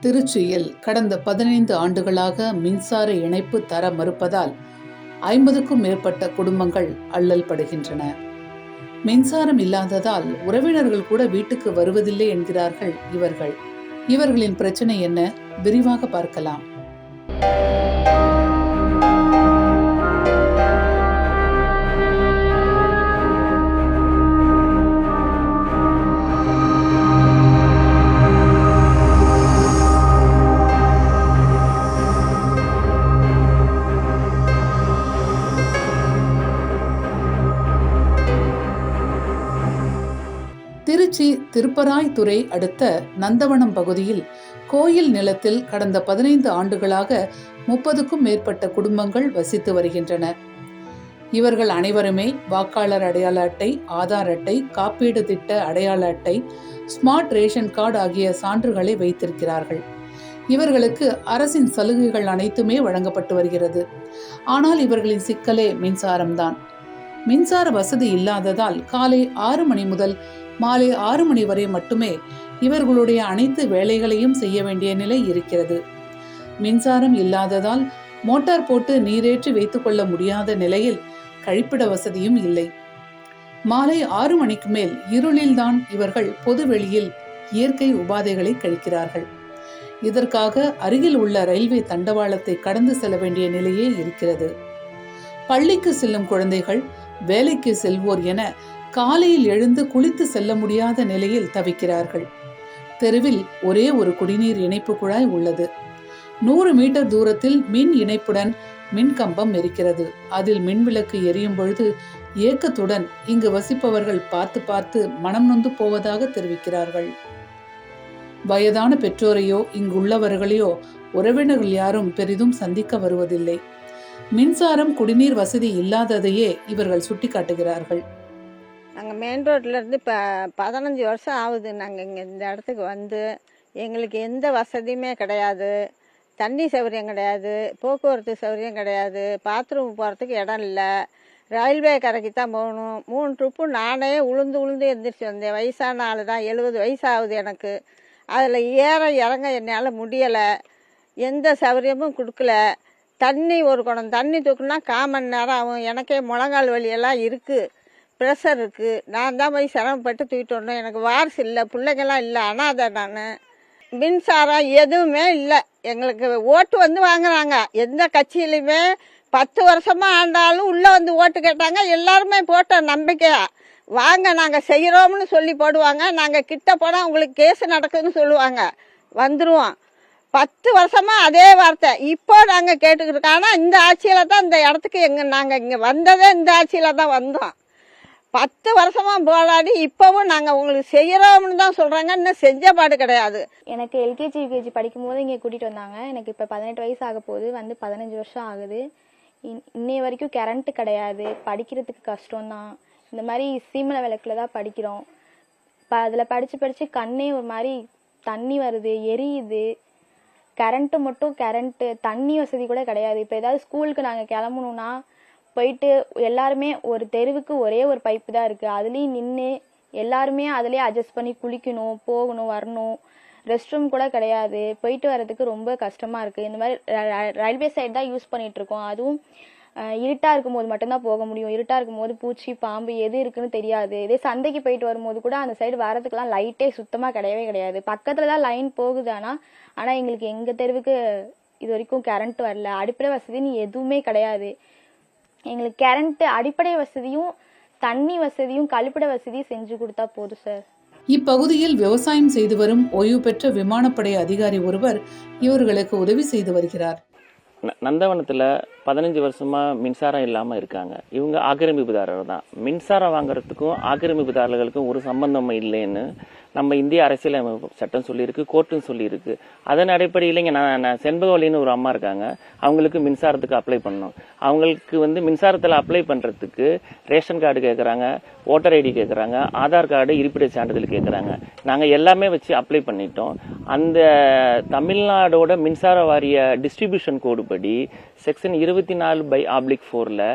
திருச்சியில் கடந்த 15 ஆண்டுகளாக மின்சார இணைப்பு தர மறுப்பதால் 50க்கும் மேற்பட்ட குடும்பங்கள் அல்லல் படுகின்றன. மின்சாரம் இல்லாததால் உறவினர்கள் கூட வீட்டுக்கு வருவதில்லை என்கிறார்கள் இவர்களின் பிரச்சனை என்ன? விரிவாக பார்க்கலாம். திருச்சி திருப்பராய்த்துறை அடுத்த நந்தவனம் பகுதியில் கோயில் நிலத்தில் கடந்த 15 ஆண்டுகளாக 30க்கும் மேற்பட்ட குடும்பங்கள் வசித்து வருகின்றன. இவர்கள் அனைவருமே வாக்காளர் அடையாள அட்டை, ஆதார் அட்டை, காப்பீடு திட்ட அடையாள அட்டை, ஸ்மார்ட் ரேஷன் கார்டு ஆகிய சான்றுகளை வைத்திருக்கிறார்கள். இவர்களுக்கு அரசின் சலுகைகள் அனைத்துமே வழங்கப்பட்டு வருகிறது. ஆனால் இவர்களின் சிக்கலே மின்சாரம்தான். மின்சார வசதி இல்லாததால் காலை 6 மணி முதல் மாலை 6 மணி வரை மட்டுமே இவர்களுடைய அனைத்து வேலைகளையும் செய்ய வேண்டிய நிலை இருக்கிறது. மின்சாரம் இல்லாததால் மோட்டார் போட்டு நீரேற்றி வைத்துக் கொள்ள முடியாத நிலையில் கழிப்பிட வசதியும் இல்லை. மாலை 6 மணிக்கு மேல் இருளில்தான் இவர்கள் பொது வெளியில் இயற்கை உபாதைகளை கழிக்கிறார்கள். இதற்காக அருகில் உள்ள ரயில்வே தண்டவாளத்தை கடந்து செல்ல வேண்டிய நிலையே இருக்கிறது. பள்ளிக்கு செல்லும் குழந்தைகள், வேலைக்கு செல்வோர் என காலையில் எழுந்து குளித்து செல்ல முடியாத நிலையில் தவிக்கிறார்கள். தெருவில் ஒரே ஒரு குடிநீர் இணைப்பு குழாய் உள்ளது. 100 மீட்டர் தூரத்தில் மின் இணைப்புடன் மின் கம்பம் இருக்கிறது. அதில் மின்விளக்கு எரியும் பொழுது ஏக்கத்துடன் இங்கு வசிப்பவர்கள் பார்த்து பார்த்து மனம் நொந்து போவதாக தெரிவிக்கிறார்கள். வயதான பெற்றோரையோ இங்குள்ளவர்களையோ உறவினர்கள் யாரும் பெரிதும் சந்திக்க வருவதில்லை. மின்சாரம், குடிநீர் வசதி இல்லாததையே இவர்கள் சுட்டிக்காட்டுகிறார்கள். நாங்கள் மெயின் ரோட்லேருந்து இப்போ 15 வருஷம் ஆகுது. நாங்கள் இங்கே இந்த இடத்துக்கு வந்து எங்களுக்கு எந்த வசதியுமே கிடையாது. தண்ணி சௌகரியம் கிடையாது, போக்குவரத்து சௌகரியம் கிடையாது, பாத்ரூம் போகிறதுக்கு இடம் இல்லை. ரயில்வே கரைக்கு தான் போகணும். 3 ட்ரிப்பு நானே உளுந்து எந்திரிச்சு வந்தேன். வயசான ஆள் தான், 70 வயசு ஆகுது எனக்கு. அதில் ஏற இறங்க என்னால் முடியலை. எந்த சௌகரியமும் கொடுக்கல. தண்ணி ஒரு குடம் தண்ணி தூக்குனா 1/4 மணி நேரம் ஆகும். எனக்கே முழங்கால் வலியெல்லாம் இருக்குது, ப்ரெஷர் இருக்குது. நான் தான் போய் சிரமப்பட்டு தூக்கிட்டு வரணும். எனக்கு வாரிசு இல்லை, பிள்ளைங்கெல்லாம் இல்லை, அனாதை நான். மின்சாரம் எதுவுமே இல்லை. எங்களுக்கு ஓட்டு வந்து வாங்குறாங்க. எந்த கட்சியிலையுமே 10 வருஷமாக ஆண்டாலும் உள்ளே வந்து ஓட்டு கேட்டாங்க. எல்லாருமே போட்ட நம்பிக்கையா வாங்க நாங்கள் செய்கிறோம்னு சொல்லி போடுவாங்க. நாங்கள் கிட்ட போனால் உங்களுக்கு கேஸ் நடக்குதுன்னு சொல்லுவாங்க. வந்துடுவோம். 10 வருஷமாக அதே வார்த்தை. இப்போ நாங்கள் கேட்டுக்கிட்டு இருக்கோம். ஆனால் இந்த ஆட்சியில் தான் இந்த இடத்துக்கு நாங்கள் இங்கே வந்ததே இந்த ஆட்சியில் தான் வந்தோம். 10 வருஷமாக போராடி இப்போவும் நாங்கள் உங்களுக்கு செய்கிறோம்னு தான் சொல்கிறாங்க. இன்னும் செஞ்ச பாடு கிடையாது. எனக்கு எல்கேஜி யூகேஜி படிக்கும்போது இங்கே கூட்டிகிட்டு வந்தாங்க. எனக்கு இப்போ 18 வயசு ஆக போகுது. வந்து 15 வருஷம் ஆகுது. இன்னைய வரைக்கும் கரண்ட்டு கிடையாது. படிக்கிறதுக்கு கஷ்டம்தான். இந்த மாதிரி சீமலை விளக்கில் தான் படிக்கிறோம். அதில் படித்து கண்ணே ஒரு மாதிரி தண்ணி வருது, எரியுது. கரண்ட்டு தண்ணி வசதி கூட கிடையாது. இப்போ ஏதாவது ஸ்கூலுக்கு நாங்கள் கிளம்பணுன்னா போயிட்டு எல்லாருமே ஒரு தெருவுக்கு ஒரே ஒரு பைப்பு தான் இருக்குது. அதுலேயும் நின்று எல்லாருமே அதிலே அட்ஜஸ்ட் பண்ணி குளிக்கணும், போகணும், வரணும். ரெஸ்ட் ரூம் கூட கிடையாது. போயிட்டு வர்றதுக்கு ரொம்ப கஷ்டமாக இருக்குது. இந்த மாதிரி ரயில்வே சைடு தான் யூஸ் பண்ணிகிட்ருக்கோம். அதுவும் இருட்டாக இருக்கும்போது மட்டும்தான் போக முடியும். இருட்டாக இருக்கும்போது பூச்சி, பாம்பு எது இருக்குன்னு தெரியாது. இதே சந்தைக்கு போயிட்டு வரும்போது கூட அந்த சைடு வரதுக்கெல்லாம் லைட்டே சுத்தமாக கிடையவே கிடையாது. பக்கத்தில் தான் லைன் போகுது. ஆனால் எங்களுக்கு எங்கள் தெருவுக்கு இது வரைக்கும் கரண்ட் வரல. அடிப்படை வசதின்னு எதுவுமே கிடையாது. எங்களுக்கு கரண்ட், அடிப்படை வசதியும் தண்ணி வசதியும் கழிப்பிட வசதியும் செஞ்சு கொடுத்தா போதும் சார். இப்பகுதியில் விவசாயம் செய்து வரும் ஓய்வு பெற்ற விமானப்படை அதிகாரி ஒருவர் இவர்களுக்கு உதவி செய்து வருகிறார். நந்தவனத்தில் 15 வருஷமாக மின்சாரம் இல்லாமல் இருக்காங்க. இவங்க ஆக்கிரமிப்புதாரர் தான். மின்சாரம் வாங்குறதுக்கும் ஆக்கிரமிப்புதாரர்களுக்கும் ஒரு சம்பந்தம் இல்லைன்னு நம்ம இந்திய அரசியலமைப்பு சட்டம் சொல்லியிருக்கு, கோர்ட்டும் சொல்லியிருக்கு. அதன் அடிப்படையில் இங்கே நான் செண்பகவல்லின்னு ஒரு அம்மா இருக்காங்க. அவங்களுக்கு மின்சாரத்துக்கு அப்ளை பண்ணணும். அவங்களுக்கு மின்சாரத்தில் அப்ளை பண்ணுறதுக்கு ரேஷன் கார்டு கேட்குறாங்க, ஓட்டர் ஐடி கேட்குறாங்க, ஆதார் கார்டு, இருப்பிட சான்றிதழ் கேட்குறாங்க. நாங்கள் எல்லாமே வச்சு அப்ளை பண்ணிட்டோம். அந்த தமிழ்நாடோட மின்சார வாரிய டிஸ்ட்ரிபியூஷன் கோடு படி செக்ஷன் 24/4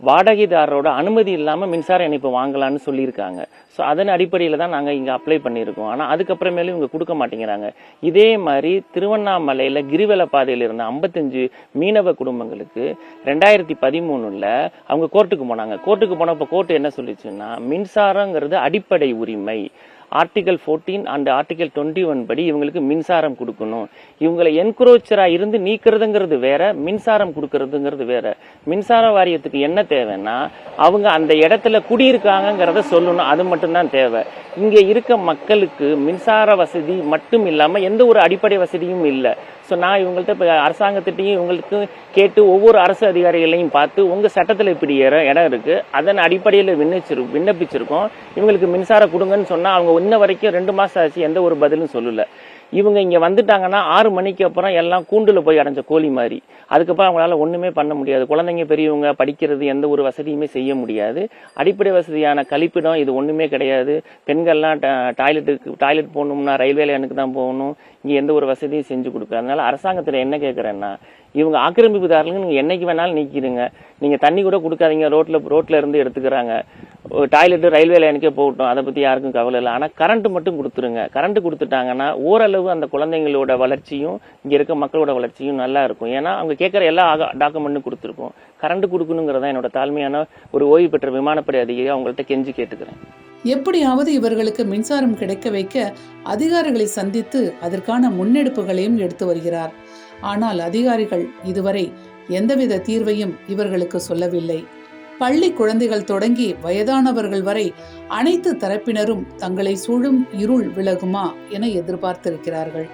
வாடகைதாரரோட அனுமதி இல்லாமல் மின்சார இணைப்பு வாங்கலாம்னு சொல்லியிருக்காங்க. ஸோ அதன் அடிப்படையில் தான் நாங்கள் இங்கே அப்ளை பண்ணியிருக்கோம். ஆனால் அதுக்கப்புறமேலும் இவங்க கொடுக்க மாட்டேங்கிறாங்க. இதே மாதிரி திருவண்ணாமலையில் கிரிவல பாதையில் இருந்த 55 மீனவ குடும்பங்களுக்கு 2013 அவங்க கோர்ட்டுக்கு போனாங்க. கோர்ட்டுக்கு போனப்போ கோர்ட்டு என்ன சொல்லிச்சுன்னா, மின்சாரங்கிறது அடிப்படை உரிமை, ஆர்டிகல் 14 அண்ட் ஆர்டிகல் 21 படி இவங்களுக்கு மின்சாரம் கொடுக்கணும். இவங்களை என்க்ரோச்சரா இருந்து நீக்கிறதுங்கிறது வேற, மின்சாரம் கொடுக்கறதுங்கிறது வேற. மின்சார வாரியத்துக்கு என்ன தேவைன்னா, அவங்க அந்த இடத்துல குடியிருக்காங்கிறத சொல்லணும், அது மட்டும்தான் தேவை. இங்க இருக்க மக்களுக்கு மின்சார வசதி மட்டும் இல்லாம எந்த ஒரு அடிப்படை வசதியும் இல்லை. ஸோ நான் இவங்கள்ட்ட இப்போ அரசாங்கத்திட்டையும் இவங்களுக்கு கேட்டு ஒவ்வொரு அரசு அதிகாரிகளையும் பார்த்து உங்க சட்டத்தில் இப்படி இடம் இருக்கு, அதன் அடிப்படையில் விண்ணப்பிச்சிருக்கோம், இவங்களுக்கு மின்சாரம் கொடுங்கன்னு சொன்னா அவங்க இன்ன வரைக்கும் 2 மாசம் ஆச்சு, எந்த ஒரு பதிலும் சொல்லல. இவங்க இங்க வந்துட்டாங்கன்னா 6 மணிக்கு அப்புறம் எல்லாம் கூண்டுல போய் அடைஞ்ச கோழி மாதிரி. அதுக்கப்புறம் அவங்களால ஒண்ணுமே பண்ண முடியாது. குழந்தைங்க பெரியவங்க படிக்கிறது எந்த ஒரு வசதியுமே செய்ய முடியாது. அடிப்படை வசதியான கழிப்பிடம் இது ஒண்ணுமே கிடையாது. பெண்கள்லாம் டாய்லெட் போகணும்னா ரயில்வே லைனுக்கு தான் போகணும். இங்க எந்த ஒரு வசதியும் செஞ்சு கொடுக்க. அதனால அரசாங்கத்துல என்ன கேட்கறேன்னா, இவங்க ஆக்கிரமிப்புதாரர்களுக்கு நீங்க என்னைக்கு வேணாலும் நீக்கிடுங்க. நீங்க தண்ணி கூட கொடுக்காதீங்க, ரோட்ல இருந்து எடுத்துக்கிறாங்க. டாய்லெட் ரயில்வே லைனுக்கே போகட்டும், அதை பத்தி யாருக்கும் கவலை இல்லை. ஆனா கரண்ட் மட்டும் கொடுத்துருங்க. கரண்ட் கொடுத்துட்டாங்கன்னா ஓரளவு அந்த குழந்தைங்களோட வளர்ச்சியும் இங்க இருக்க மக்களோட வளர்ச்சியும் நல்லா இருக்கும். ஏன்னா அவங்க கேட்கற எல்லா டாக்குமெண்ட்டும் கொடுத்துருக்கோம். கரண்ட் கொடுக்கணுங்கிறதா என்னோட தாழ்மையான ஒரு ஓய்வு பெற்ற விமானப்படை அதிகாரி அவங்கள்ட்ட கெஞ்சி கேட்டுக்கிறேன். எப்படியாவது இவர்களுக்கு மின்சாரம் கிடைக்க வைக்க அதிகாரிகளை சந்தித்து அதற்கான முன்னெடுப்புகளையும் எடுத்து வருகிறார். ஆனால் அதிகாரிகள் இதுவரை எந்தவித தீர்வையும் இவர்களுக்கு சொல்லவில்லை. பள்ளி குழந்தைகள் தொடங்கி வயதானவர்கள் வரை அனைத்து தரப்பினரும் தங்களை சூழும் இருள் விலகுமா என எதிர்பார்த்திருக்கிறார்கள்.